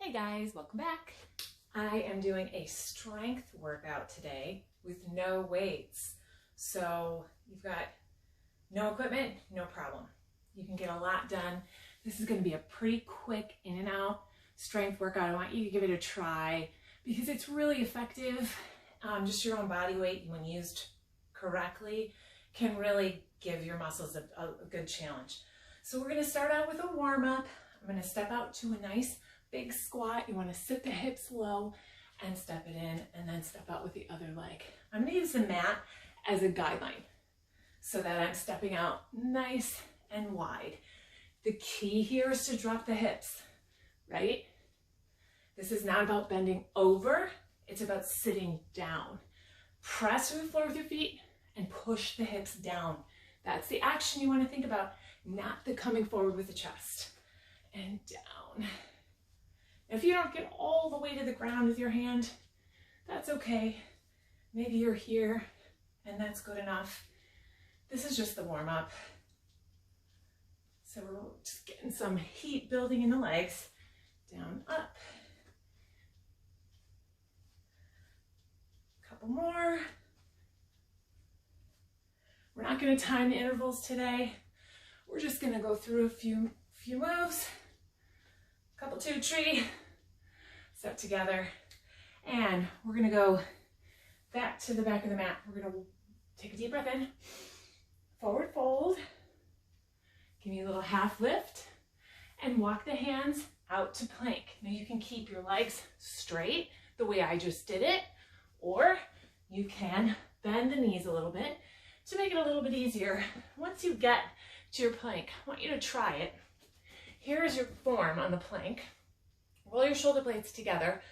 Hey guys, welcome back. I am doing a strength workout today with no weights. So you've got no equipment, no problem. You can get a lot done. This is going to be a pretty quick in and out strength workout. I want you to give it a try because it's really effective. Just your own body weight, when used correctly, can really give your muscles a good challenge. So we're going to start out with a warm-up. I'm going to step out to a nice big squat. You want to sit the hips low and step it in, and then step out with the other leg. I'm going to use the mat as a guideline so that I'm stepping out nice and wide. The key here is to drop the hips, right? This is not about bending over. It's about sitting down. Press through the floor with your feet and push the hips down. That's the action you want to think about, not the coming forward with the chest. And down. If you don't get all the way to the ground with your hand, that's okay. Maybe you're here and that's good enough. This is just the warm-up. So we're just getting some heat building in the legs. Down, up. A couple more. We're not going to time the intervals today. We're just going to go through a few moves. Couple two tree, step together, and we're gonna go back to the back of the mat. We're gonna take a deep breath in, forward fold, give me a little half lift, and walk the hands out to plank. Now you can keep your legs straight the way I just did it, or you can bend the knees a little bit to make it a little bit easier. Once you get to your plank, I want you to try it. Here is your form on the plank. Roll your shoulder blades together.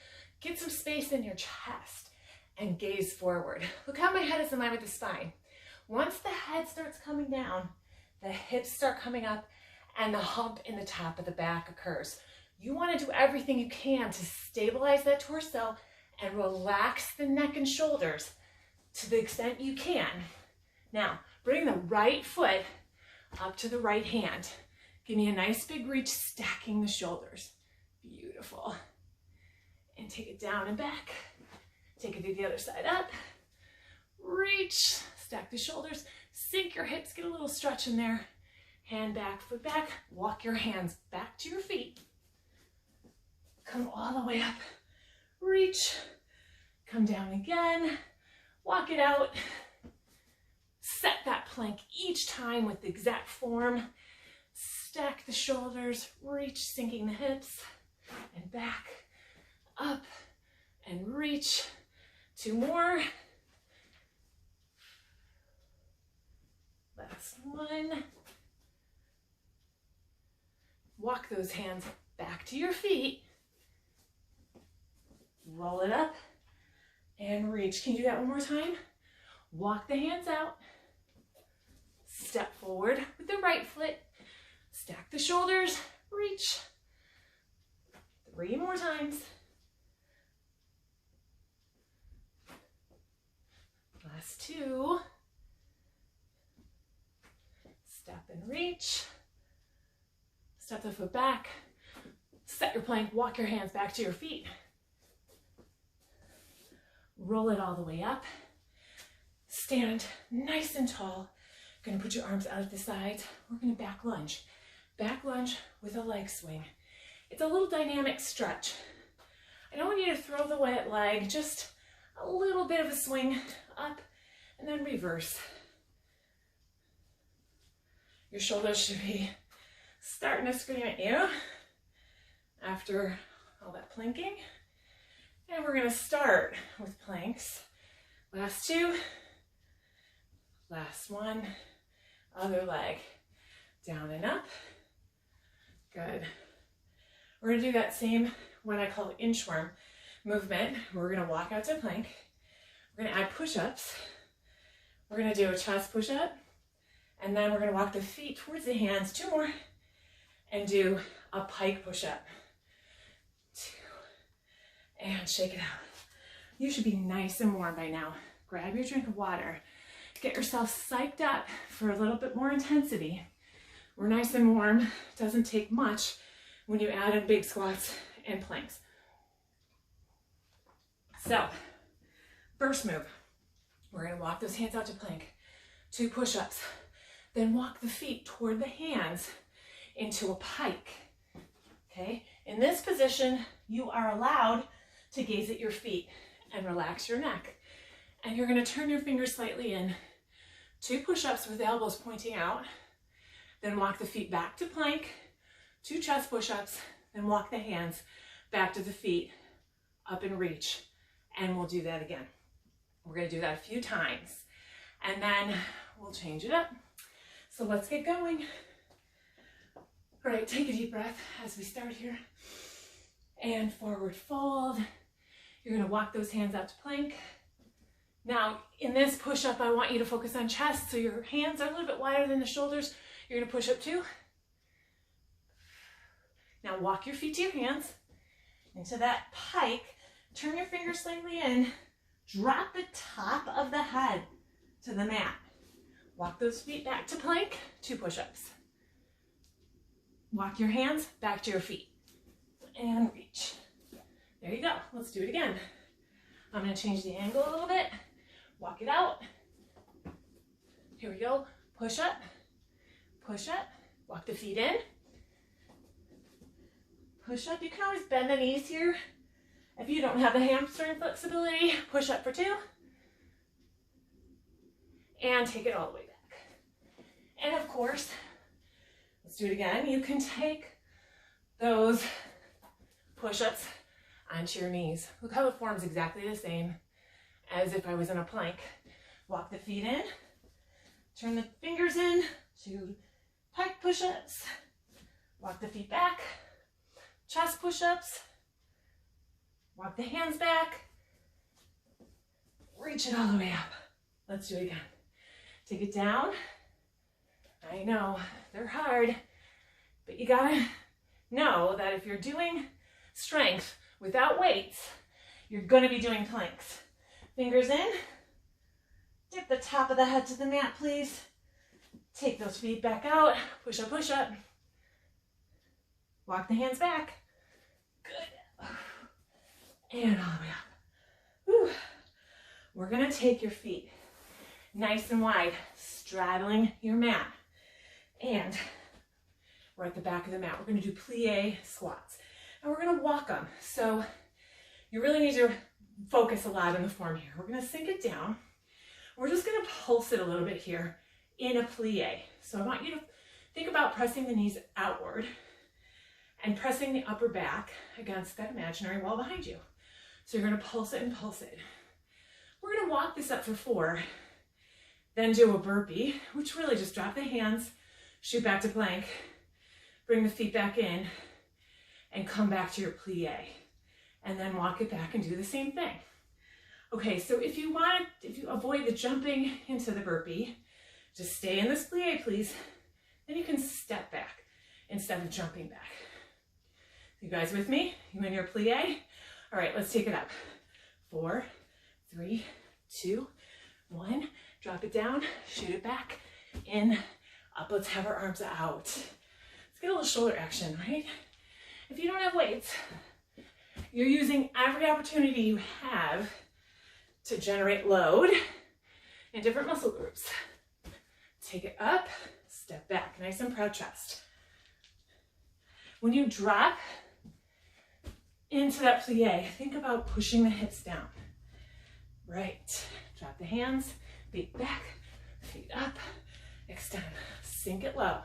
Get some space in your chest and gaze forward. Look how my head is in line with the spine. Once the head starts coming down, the hips start coming up and the hump in the top of the back occurs. You want to do everything you can to stabilize that torso and relax the neck and shoulders to the extent you can. Now, bring the right foot up to the right hand. Give me a nice big reach, stacking the shoulders. Beautiful. And take it down and back. Take it to the other side up. Reach, stack the shoulders, sink your hips, get a little stretch in there. Hand back, foot back. Walk your hands back to your feet. Come all the way up. Reach, come down again. Walk it out. Set that plank each time with the exact form. Stack the shoulders, reach, sinking the hips, and back, up, and reach. Two more. Last one. Walk those hands back to your feet. Roll it up and reach. Can you do that one more time? Walk the hands out. Step forward with the right foot. Stack the shoulders, reach. 3 more times. Last 2. Step and reach. Step the foot back. Set your plank, walk your hands back to your feet. Roll it all the way up. Stand nice and tall. Gonna put your arms out at the sides. We're gonna back lunge. Back lunge with a leg swing. It's a little dynamic stretch. I don't want you to throw the wet leg, just a little bit of a swing up and then reverse. Your shoulders should be starting to scream at you after all that planking. And we're gonna start with planks. Last 2, last 1, other leg, down and up. Good. We're going to do that same, what I call inchworm movement. We're going to walk out to plank. We're going to add push-ups. We're going to do a chest push-up. And then we're going to walk the feet towards the hands. 2 more. And do a pike push-up. 2. And shake it out. You should be nice and warm by now. Grab your drink of water. Get yourself psyched up for a little bit more intensity. We're nice and warm. Doesn't take much when you add in big squats in planks. So, first move, we're gonna walk those hands out to plank, 2 push-ups, then walk the feet toward the hands into a pike, okay? In this position, you are allowed to gaze at your feet and relax your neck. And you're gonna turn your fingers slightly in, 2 push-ups with the elbows pointing out, then walk the feet back to plank, 2 chest push-ups, then walk the hands back to the feet, up and reach. And we'll do that again. We're gonna do that a few times. And then we'll change it up. So let's get going. All right, take a deep breath as we start here. And forward fold. You're gonna walk those hands out to plank. Now, in this push-up, I want you to focus on chest, so your hands are a little bit wider than the shoulders. You're gonna push up 2. Now walk your feet to your hands into that pike. Turn your fingers slightly in. Drop the top of the head to the mat. Walk those feet back to plank, 2 push-ups. Walk your hands back to your feet. And reach. There you go. Let's do it again. I'm going to change the angle a little bit. Walk it out. Here we go. Push up. Push up. Walk the feet in. Push up. You can always bend the knees here. If you don't have the hamstring flexibility, push up for 2. And take it all the way back. And of course, let's do it again. You can take those push-ups onto your knees. Look how it forms exactly the same as if I was in a plank. Walk the feet in. Turn the fingers in to pike push-ups. Walk the feet back. Chest push-ups. Walk the hands back. Reach it all the way up. Let's do it again. Take it down. I know, they're hard, but you gotta know that if you're doing strength without weights, you're gonna be doing planks. Fingers in. Dip the top of the head to the mat, please. Take those feet back out. Push up, push up. Walk the hands back. Good. And all the way up. Whew. We're gonna take your feet nice and wide, straddling your mat. And we're at the back of the mat. We're gonna do plie squats. And we're gonna walk them. So you really need to focus a lot on the form here. We're gonna sink it down. We're just gonna pulse it a little bit here in a plie. So I want you to think about pressing the knees outward and pressing the upper back against that imaginary wall behind you. So you're gonna pulse it and pulse it. We're gonna walk this up for 4, then do a burpee, which really just drop the hands, shoot back to plank, bring the feet back in, and come back to your plie. And then walk it back and do the same thing. Okay, so if you avoid the jumping into the burpee, just stay in this plie, please. Then you can step back instead of jumping back. You guys with me? You in your plie? All right, let's take it up. 4, 3, 2, 1. Drop it down, shoot it back, in, up. Let's have our arms out. Let's get a little shoulder action, right? If you don't have weights, you're using every opportunity you have to generate load in different muscle groups. Take it up, step back, nice and proud chest. When you drop into that plie, think about pushing the hips down. Right, drop the hands, feet back, feet up, extend, sink it low.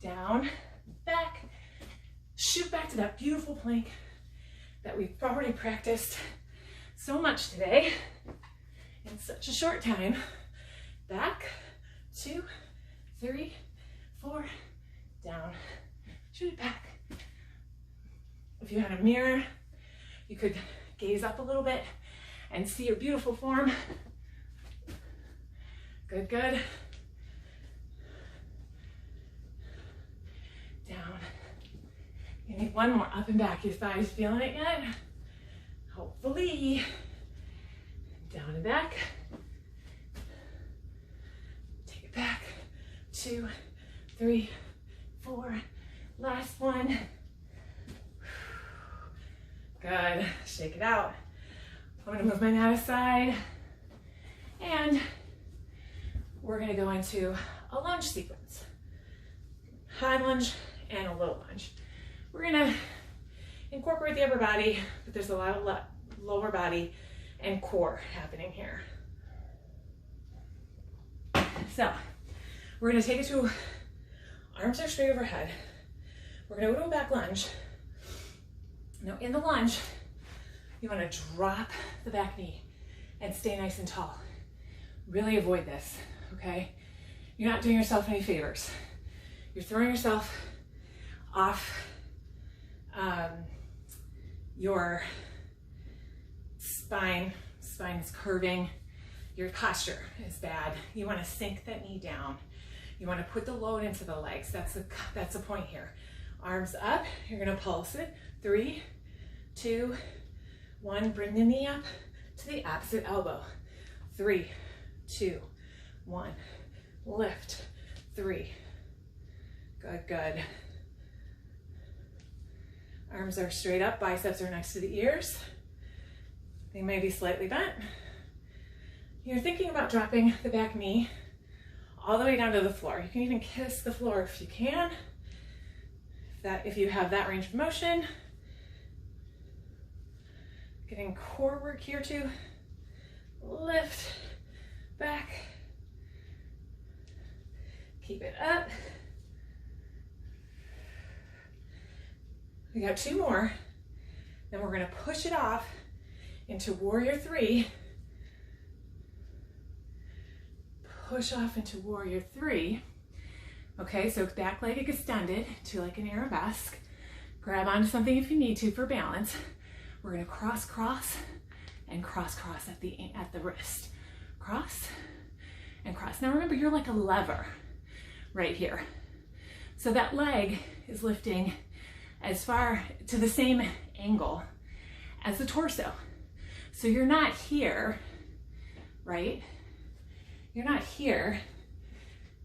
Down, back, shoot back to that beautiful plank that we've already practiced so much today in such a short time. Back, 2, 3, 4, down, shoot it back. If you had a mirror, you could gaze up a little bit and see your beautiful form. Good, good. Down. You need one more, up and back. Your thighs feeling it yet? Hopefully. Down and back. Take it back. 2, 3, 4. Last one. Good. Shake it out. I'm going to move my mat aside. And we're going to go into a lunge sequence. High lunge and a low lunge. We're going to incorporate the upper body, but there's a lot of lower body and core happening here. So we're going to take it to arms are straight overhead. We're going to go to a back lunge. Now in the lunge, you want to drop the back knee and stay nice and tall. Really avoid this, okay? You're not doing yourself any favors. You're throwing yourself off your spine. Spine is curving. Your posture is bad. You want to sink that knee down. You want to put the load into the legs. That's the point here. Arms up. You're going to pulse it. 3, 2, 1. Bring the knee up to the opposite elbow. 3, 2, 1. Lift. 3. Good, good. Arms are straight up, biceps are next to the ears. They may be slightly bent. You're thinking about dropping the back knee all the way down to the floor. You can even kiss the floor if you can. If you have that range of motion. Getting core work here too. Lift, back. Keep it up. We got 2 more. Then we're going to push it off into warrior 3. Push off into warrior 3. Okay, so back leg extended to like an arabesque. Grab onto something if you need to for balance. We're going to cross, cross, and cross, cross at the wrist. Cross and cross. Now remember, you're like a lever right here. So that leg is lifting as far to the same angle as the torso. So you're not here, right? You're not here.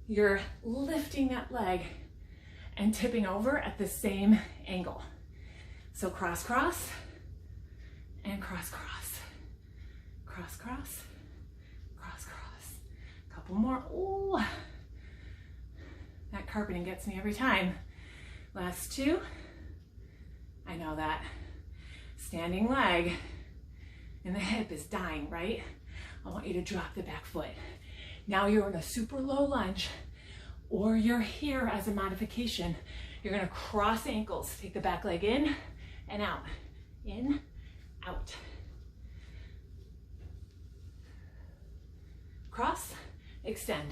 You're lifting that leg and tipping over at the same angle. So cross, cross, and cross, cross. Cross, cross, cross, cross. Couple more. Ooh. That carpeting gets me every time. Last 2. I know that. Standing leg and the hip is dying, right? I want you to drop the back foot. Now you're in a super low lunge, or you're here as a modification. You're gonna cross ankles. Take the back leg in and out. In, out. Cross, extend.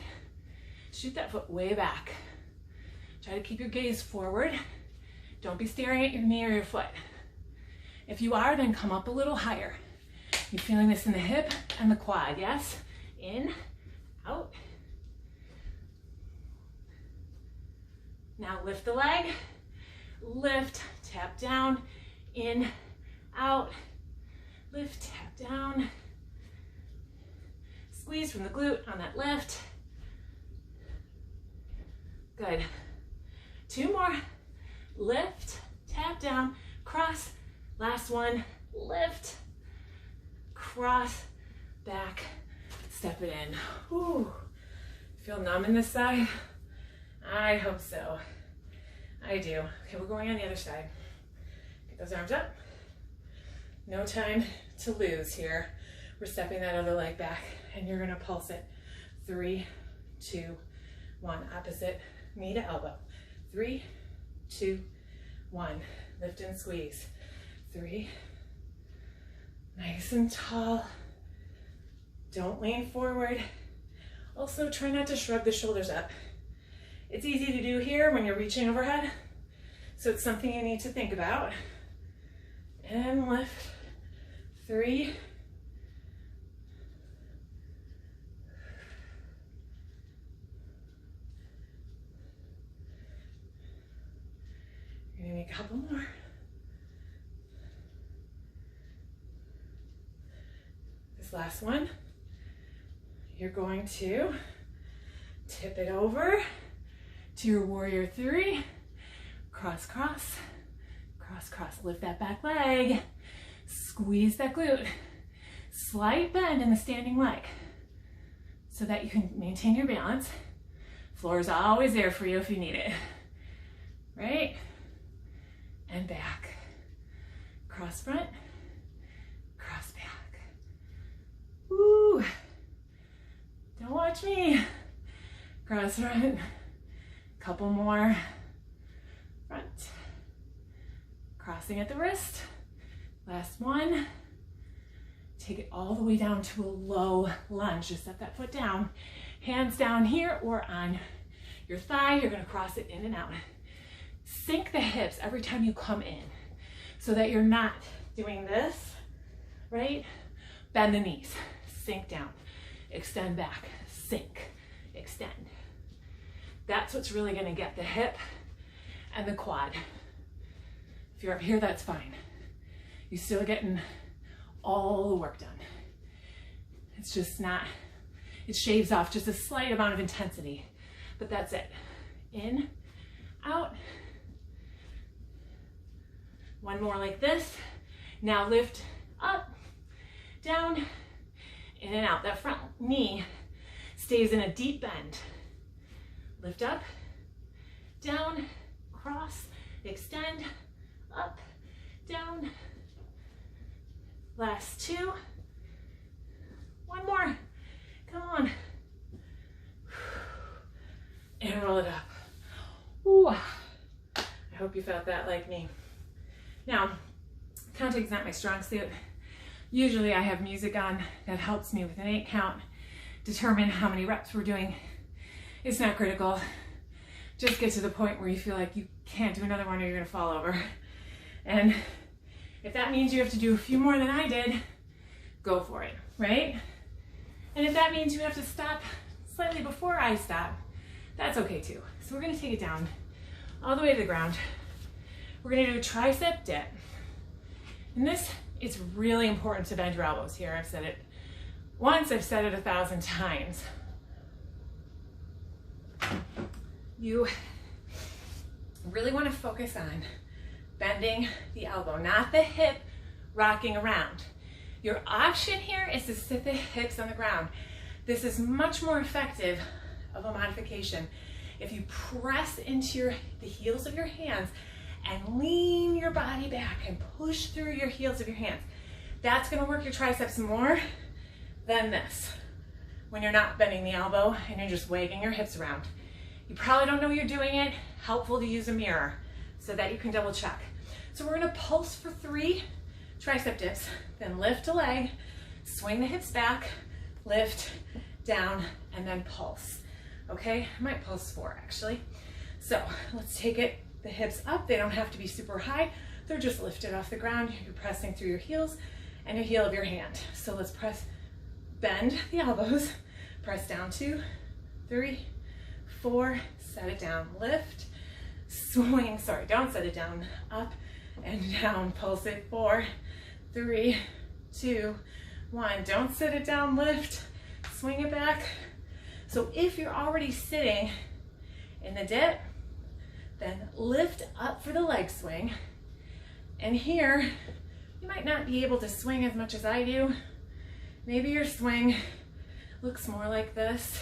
Shoot that foot way back. Try to keep your gaze forward. Don't be staring at your knee or your foot. If you are, then come up a little higher. You're feeling this in the hip and the quad, yes? In, out. Now lift the leg, lift, tap down, in, out, lift, tap down. Squeeze from the glute on that lift. Good. 2 more. Lift, tap down, cross. Last one, lift, cross, back, step it in. Ooh, feel numb in this side? I hope so. I do. Okay, we're going on the other side. Get those arms up. No time to lose here. We're stepping that other leg back and you're gonna pulse it. 3, 2, 1. Opposite knee to elbow. 3, 2, 1. Lift and squeeze. 3. Nice and tall. Don't lean forward. Also, try not to shrug the shoulders up. It's easy to do here when you're reaching overhead, so it's something you need to think about. And lift. 3. You're gonna make a couple more. This last one, you're going to tip it over to your warrior 3, Cross, cross, cross, cross. Lift that back leg. Squeeze that glute. Slight bend in the standing leg so that you can maintain your balance. Floor is always there for you if you need it. Right? And back. Cross front, cross back. Woo! Don't watch me. Cross front. Couple more. Front. Crossing at the wrist. Last one. Take it all the way down to a low lunge. Just set that foot down. Hands down here or on your thigh. You're going to cross it in and out. Sink the hips every time you come in so that you're not doing this, right? Bend the knees. Sink down. Extend back. Sink. Extend. That's what's really going to get the hip and the quad. If you're up here, that's fine. You're still getting all the work done. It's just not, it shaves off just a slight amount of intensity, but that's it. In, out. One more like this. Now lift up, down, in and out. That front knee stays in a deep bend. Lift up, down, cross, extend, up, down. Last two. One more. Come on. And roll it up. Ooh. I hope you felt that like me. Now, counting's not my strong suit. Usually I have music on that helps me with an 8 count, determine how many reps we're doing. It's not critical. Just get to the point where you feel like you can't do another one or you're gonna fall over. And if that means you have to do a few more than I did, go for it, right? And if that means you have to stop slightly before I stop, that's okay too. So we're gonna take it down all the way to the ground. We're gonna do a tricep dip. And this, it's really important to bend your elbows here. I've said it once, I've said it 1,000 times. You really wanna focus on bending the elbow, not the hip rocking around. Your option here is to sit the hips on the ground. This is much more effective of a modification if you press into the heels of your hands and lean your body back and push through your heels of your hands. That's gonna work your triceps more than this, when you're not bending the elbow and you're just wagging your hips around. You probably don't know you're doing it. Helpful to use a mirror so that you can double check. So we're gonna pulse for 3 tricep dips, then lift a leg, swing the hips back, lift, down, and then pulse. Okay, I might pulse 4 actually. So let's take it, the hips up. They don't have to be super high. They're just lifted off the ground. You're pressing through your heels and your heel of your hand. So let's press, bend the elbows, press down 2, 3, 4, set it down, lift, swing, sorry, don't set it down, up and down, pulse it, 4, 3, 2, 1, don't sit it down, lift, swing it back. So if you're already sitting in the dip, then lift up for the leg swing. And here, you might not be able to swing as much as I do. Maybe your swing looks more like this.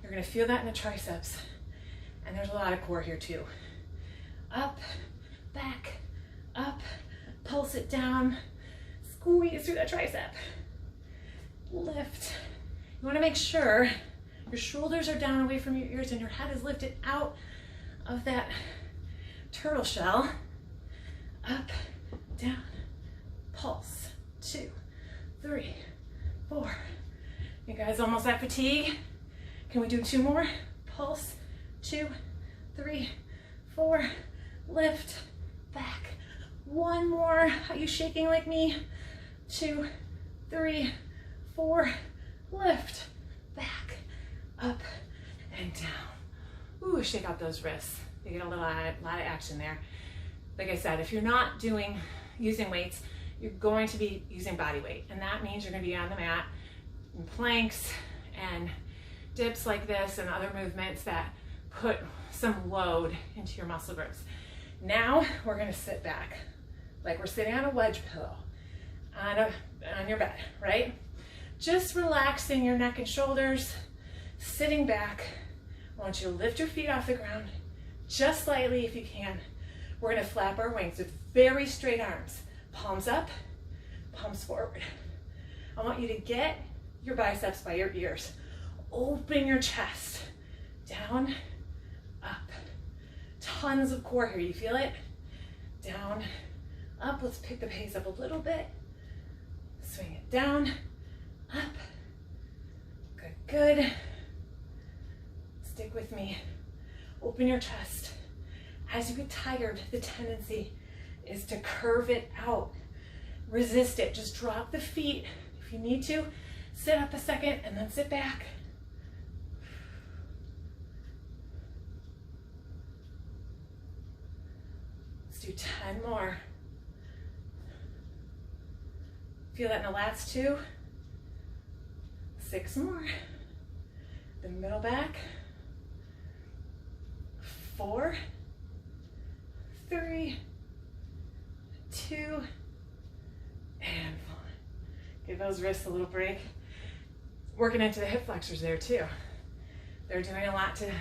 You're gonna feel that in the triceps. And there's a lot of core here too. Up, back, up, pulse it down, squeeze through that tricep. Lift. You wanna make sure your shoulders are down away from your ears and your head is lifted out of that turtle shell. Up, down, pulse. 2, 3, 4. You guys almost at fatigue? Can we do 2 more? Pulse, 2, 3, 4, lift, back. 1 more. Are you shaking like me? 2, 3, 4, lift, back, up, and down. Ooh, shake out those wrists. You get a lot of action there. Like I said, if you're not using weights, you're going to be using body weight. And that means you're gonna be on the mat in planks and dips like this and other movements that put some load into your muscle groups. Now we're gonna sit back, like we're sitting on a wedge pillow on your bed, right? Just relaxing your neck and shoulders, sitting back. I want you to lift your feet off the ground, just slightly if you can. We're gonna flap our wings with very straight arms. Palms up, palms forward. I want you to get your biceps by your ears. Open your chest, down, up. Tons of core here, you feel it? Down, up. Let's pick the pace up a little bit. Swing it down, up. Good, good. Stick with me. Open your chest. As you get tired, the tendency is to curve it out. Resist it. Just drop the feet if you need to. Sit up a second and then sit back. Let's do 10 more. Feel that in the last 2. 6 more. The middle back. 4, 3, 2, and 1. Give those wrists a little break. Working into the hip flexors there too. They're doing a lot to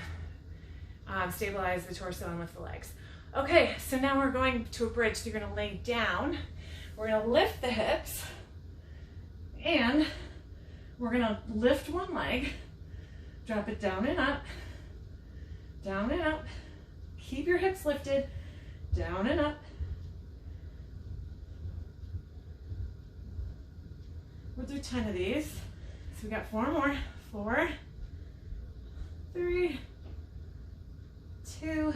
stabilize the torso and lift the legs. Okay, so now we're going to a bridge. So you're gonna lay down. We're gonna lift the hips and we're gonna lift one leg, drop it down and up, down and up. Keep your hips lifted, down and up. We'll do 10 of these. So we got 4 more. 4, 3, 2,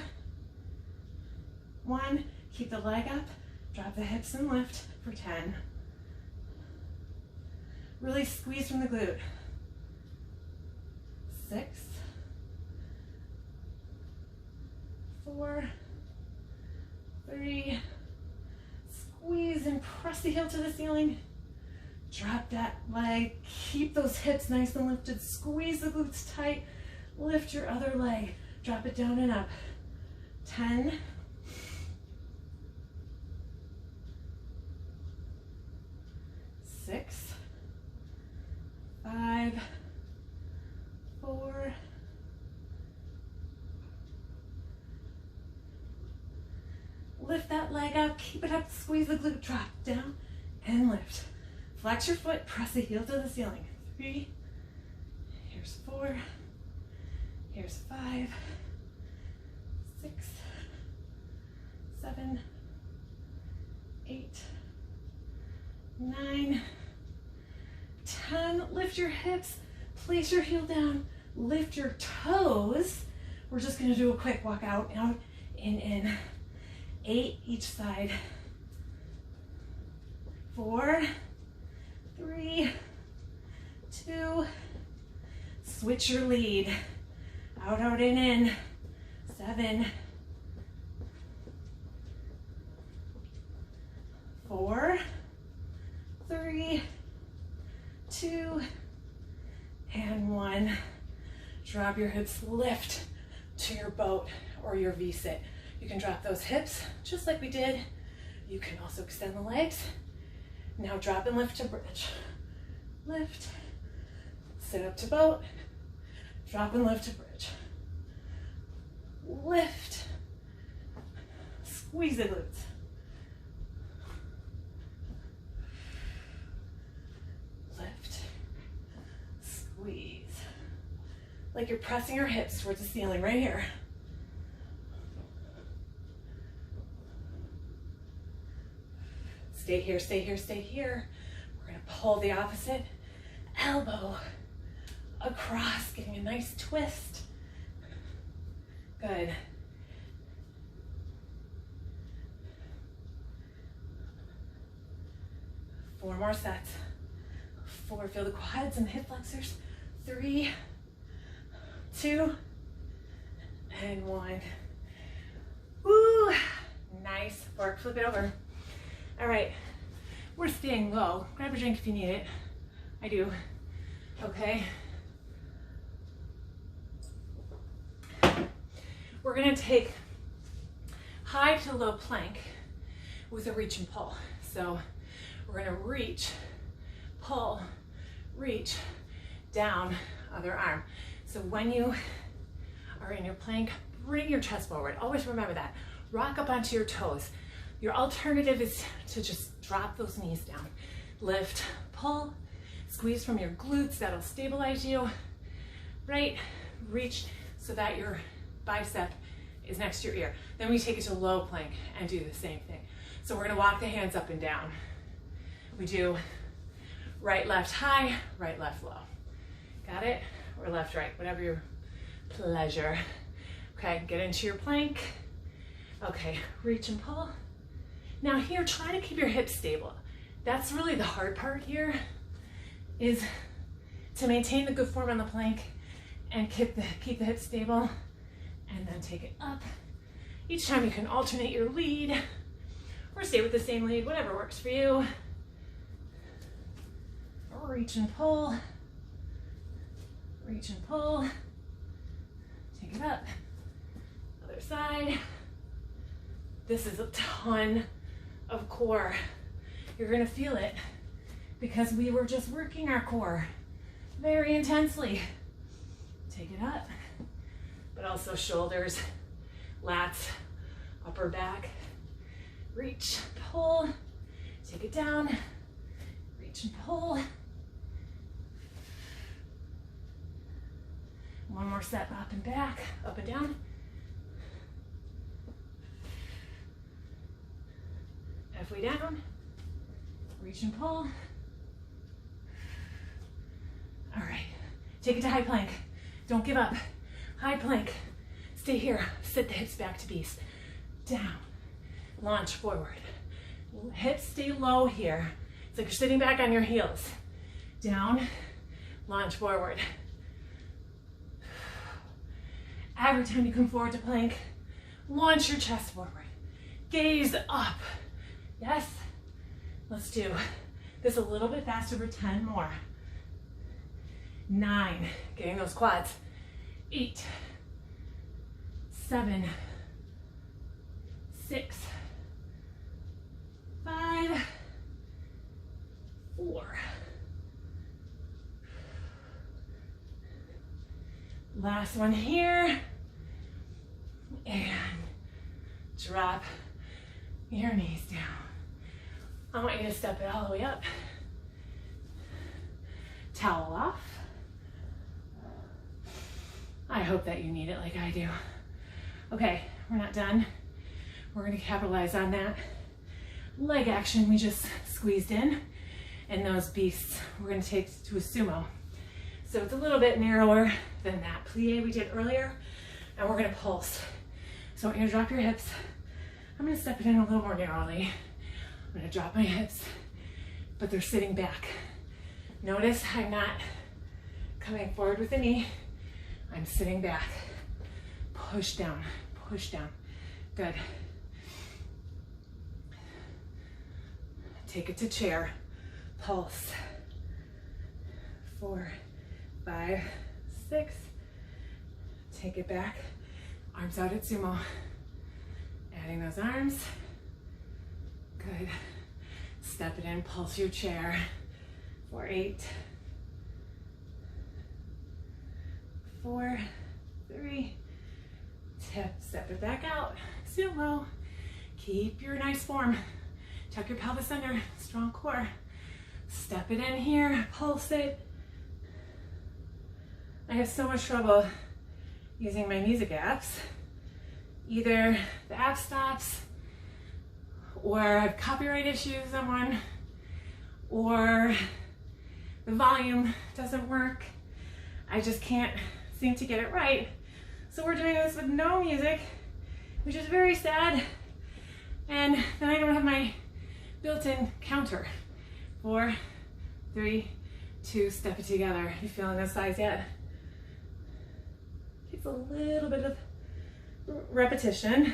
1. Keep the leg up, drop the hips and lift for 10. Really squeeze from the glute. 6, 4, 3, squeeze and press the heel to the ceiling. Drop that leg, keep those hips nice and lifted, squeeze the glutes tight, lift your other leg, drop it down and up. 10, 6, 5, 4, 'Lift that leg up, keep it up, squeeze the glute, drop down and lift. Flex your foot, press the heel to the ceiling. 3, here's 4, here's 5, 6, 7, 8, 9, 10. Lift your hips, place your heel down, lift your toes. We're just gonna do a quick walk out, in. 8 each side. 4, 3, 2, switch your lead. Out, in. 7, 4, 3, 2, and 1. Drop your hips, lift to your boat or your V-sit. You can drop those hips just like we did. You can also extend the legs. Now drop and lift to bridge. Lift, sit up to boat, drop and lift to bridge. Lift, squeeze the glutes. Lift, squeeze. Like you're pressing your hips towards the ceiling right here. Stay here, stay here, stay here. We're gonna pull the opposite elbow across, getting a nice twist. Good. Four more sets. 4, feel the quads and hip flexors. 3, 2, and 1. Woo! Nice work, flip it over. All right, we're staying low. Grab a drink if you need it. I do, okay? We're gonna take high to low plank with a reach and pull. So we're gonna reach, pull, reach, down, other arm. So when you are in your plank, bring your chest forward. Always remember that. Rock up onto your toes. Your alternative is to just drop those knees down. Lift, pull, squeeze from your glutes. That'll stabilize you. Right, reach so that your bicep is next to your ear. Then we take it to low plank and do the same thing. So we're gonna walk the hands up and down. We do right, left, high, right, left, low. Got it? Or left, right, whatever your pleasure. Okay, get into your plank. Okay, reach and pull. Now here, try to keep your hips stable. That's really the hard part here, is to maintain the good form on the plank and keep the hips stable, and then take it up. Each time you can alternate your lead or stay with the same lead, whatever works for you. Reach and pull, reach and pull, take it up, other side. This is a ton of core. You're gonna feel it because we were just working our core very intensely. Take it up, but also shoulders, lats, upper back. Reach, pull, take it down, reach and pull. One more set, up and back, up and down. Halfway down, reach and pull. All right, take it to high plank. Don't give up. High plank. Stay here. Sit the hips back to beast. Down. Launch forward. Hips stay low here. It's like you're sitting back on your heels. Down. Launch forward. Every time you come forward to plank, launch your chest forward. Gaze up. Yes? Let's do this a little bit faster for 10 more. 9, getting those quads. 8, 7, 6, 5, 4. Last one here. And drop your knees down. I want you to step it all the way up. Towel off. I hope that you need it like I do. Okay, we're not done. We're gonna capitalize on that leg action we just squeezed in, and those beasts we're gonna take to a sumo. So it's a little bit narrower than that plie we did earlier, and we're gonna pulse. So I want you to drop your hips. I'm gonna step it in a little more narrowly. I'm gonna drop my hips, but they're sitting back. Notice I'm not coming forward with the knee. I'm sitting back. Push down, push down. Good. Take it to chair. Pulse. 4, 5, 6. Take it back. Arms out at sumo. Adding those arms. Good. Step it in, pulse your chair. 4, 8. 4, 3. Tip, step it back out. Sumo. Keep your nice form. Tuck your pelvis under, strong core. Step it in here, pulse it. I have so much trouble using my music apps. Either the app stops, or I have copyright issues on one, or the volume doesn't work. I just can't seem to get it right. So we're doing this with no music, which is very sad. And then I don't have my built-in counter. 4, 3, 2, step it together. You feeling this size yet? Takes a little bit of repetition.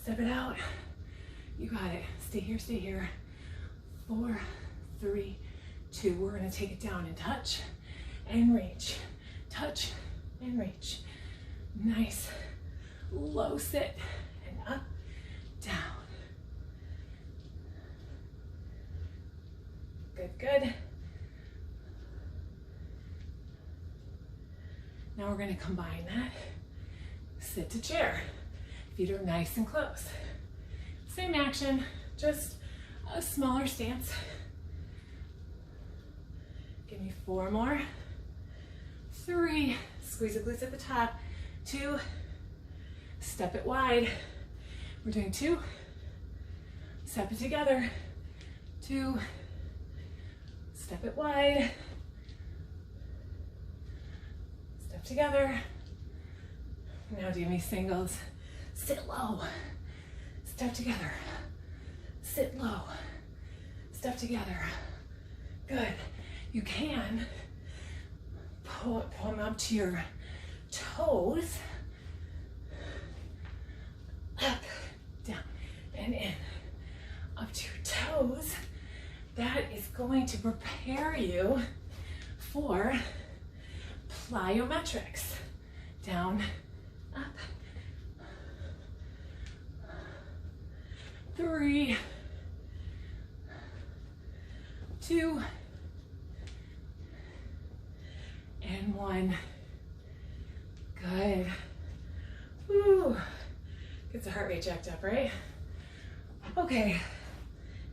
Step it out. You got it. Stay here, stay here. 4, 3, 2. We're gonna take it down and touch and reach. Touch and reach. Nice. Low sit and up down. Good, good. Now we're going to combine that. Sit to chair. Feet are nice and close. Same action, just a smaller stance. Give me 4 more. 3, squeeze the glutes at the top. 2, step it wide. We're doing 2, step it together. 2, step it wide. Step together. Now do me singles. Sit low. Step together. Sit low. Step together. Good. You can pull them up to your toes. Up, down, and in. Up to your toes. That is going to prepare you for plyometrics. Down, up. 3, 2, and 1. Good. Woo. Gets the heart rate jacked up, right? Okay.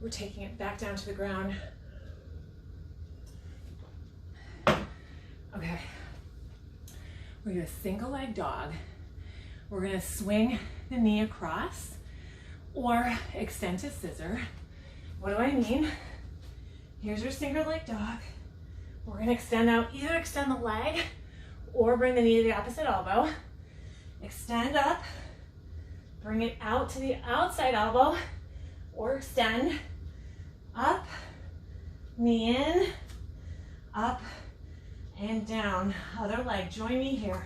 We're taking it back down to the ground. Okay. We're gonna single leg dog. We're gonna swing the knee across or extend to scissor. What do I mean? Here's your single leg dog. We're gonna extend out, either extend the leg or bring the knee to the opposite elbow. Extend up, bring it out to the outside elbow, or extend up, knee in, up, and down. Other leg, join me here.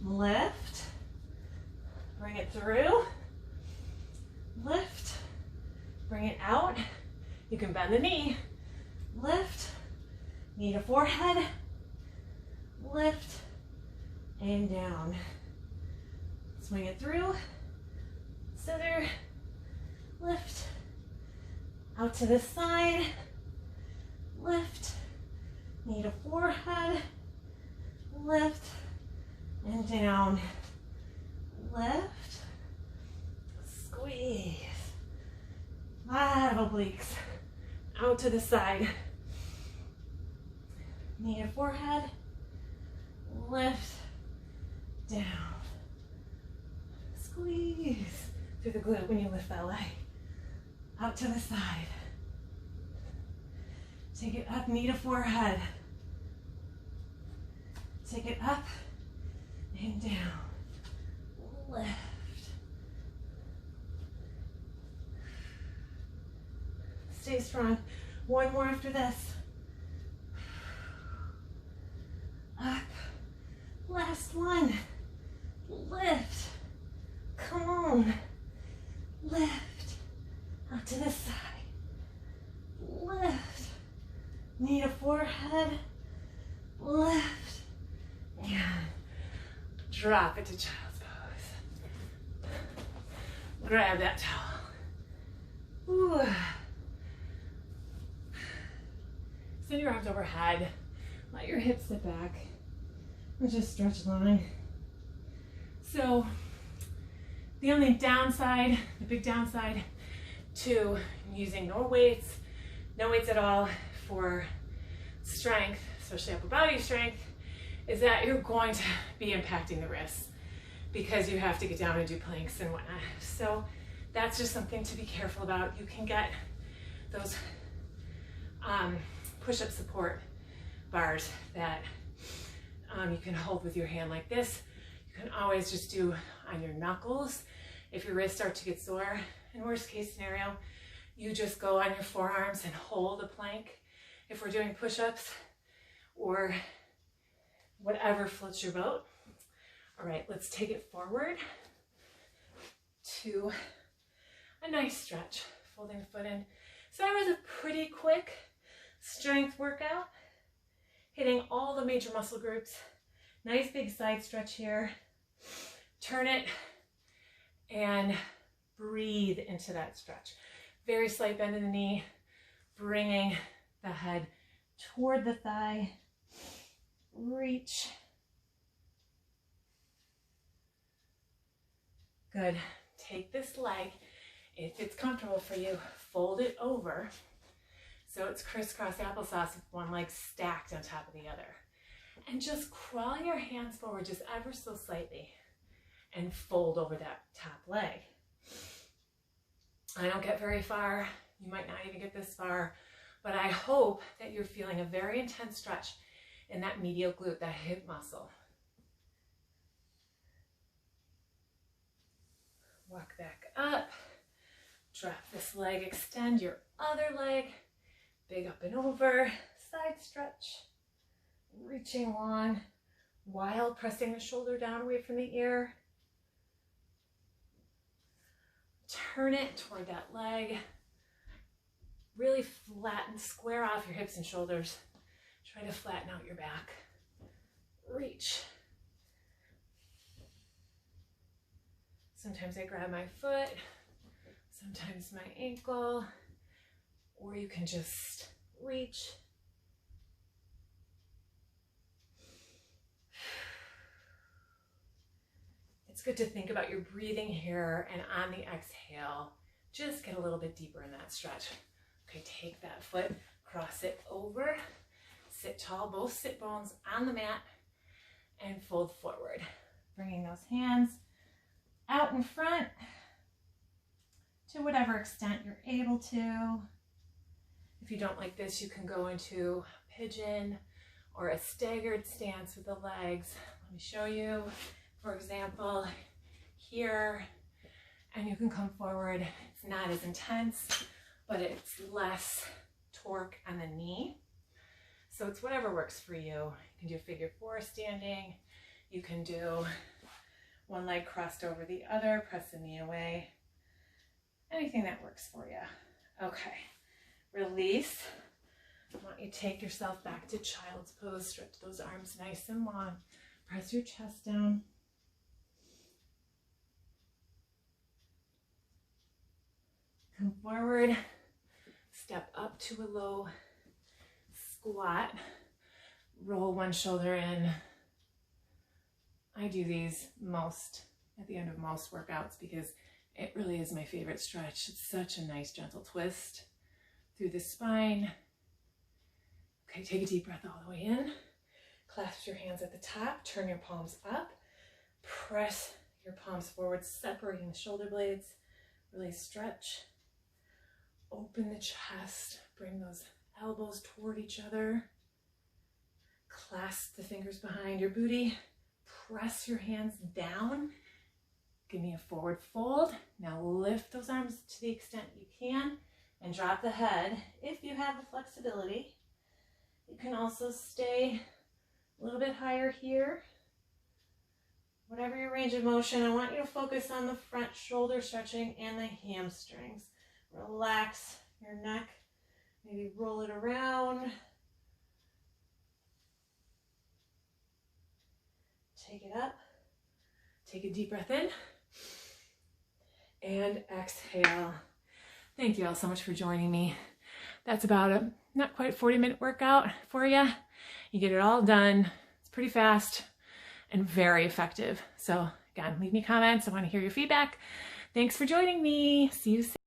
Lift, bring it through, lift, bring it out. You can bend the knee, lift, knee to forehead, lift, and down. Swing it through, scissor, lift, out to the side, lift, knee to forehead, lift, and down, lift, squeeze, a lot of obliques, out to the side, knee to forehead, lift, down, squeeze through the glute when you lift that leg, out to the side, take it up, knee to forehead, take it up and down, lift, stay strong, 1 more after this, up, last one, lift, come on, lift, out to the side, lift, knee to forehead, lift, and drop it to child's pose. Grab that towel. Ooh. Send your arms overhead. Let your hips sit back. And just stretch long. So, the only downside, the big downside to using no weights at all for strength, especially upper body strength, is that you're going to be impacting the wrists because you have to get down and do planks and whatnot. So that's just something to be careful about. You can get those push-up support bars that you can hold with your hand like this. You can always just do on your knuckles if your wrists start to get sore. In worst case scenario, you just go on your forearms and hold a plank if we're doing push-ups or whatever floats your boat. All right, let's take it forward to a nice stretch, folding the foot in. So that was a pretty quick strength workout, hitting all the major muscle groups. Nice big side stretch here. Turn it and Breathe into that stretch. Very slight bend in the knee, bringing the head toward the thigh. Reach. Good. Take this leg, if it's comfortable for you, fold it over so it's crisscross applesauce with one leg stacked on top of the other. And just crawl your hands forward just ever so slightly and fold over that top leg. I don't get very far. You might not even get this far, but I hope that you're feeling a very intense stretch in that medial glute, that hip muscle. Walk back up, drop this leg, extend your other leg, big up and over, side stretch, reaching long while pressing the shoulder down away from the ear. Turn it toward that leg. Really flatten, square off your hips and shoulders. Try to flatten out your back. Reach. Sometimes I grab my foot, sometimes my ankle, or you can just reach. It's good to think about your breathing here, and on the exhale, just get a little bit deeper in that stretch. Okay, take that foot, cross it over, sit tall, both sit bones on the mat, and fold forward. Bringing those hands out in front to whatever extent you're able to. If you don't like this, you can go into pigeon or a staggered stance with the legs. Let me show you, for example, here, and you can come forward. It's not as intense, but it's less torque on the knee. So it's whatever works for you. You can do figure four standing. You can do one leg crossed over the other, press the knee away. Anything that works for you. Okay, release. I want you to take yourself back to child's pose. Stretch those arms nice and long. Press your chest down. Come forward. Step up to a low squat. Roll one shoulder in. I do these at the end of most workouts because it really is my favorite stretch. It's such a nice gentle twist through the spine. Okay, take a deep breath all the way in. Clasp your hands at the top, turn your palms up, press your palms forward, separating the shoulder blades. Really stretch. Open the chest, bring those elbows toward each other. Clasp the fingers behind your booty. Press your hands down. Give me a forward fold. Now lift those arms to the extent you can and drop the head if you have the flexibility. You can also stay a little bit higher here. Whatever your range of motion, I want you to focus on the front shoulder stretching and the hamstrings. Relax your neck. Maybe roll it around. Take it up. Take a deep breath in. And exhale. Thank you all so much for joining me. That's about a not quite 40-minute workout for you. You get it all done. It's pretty fast and very effective. So again, leave me comments. I want to hear your feedback. Thanks for joining me. See you soon.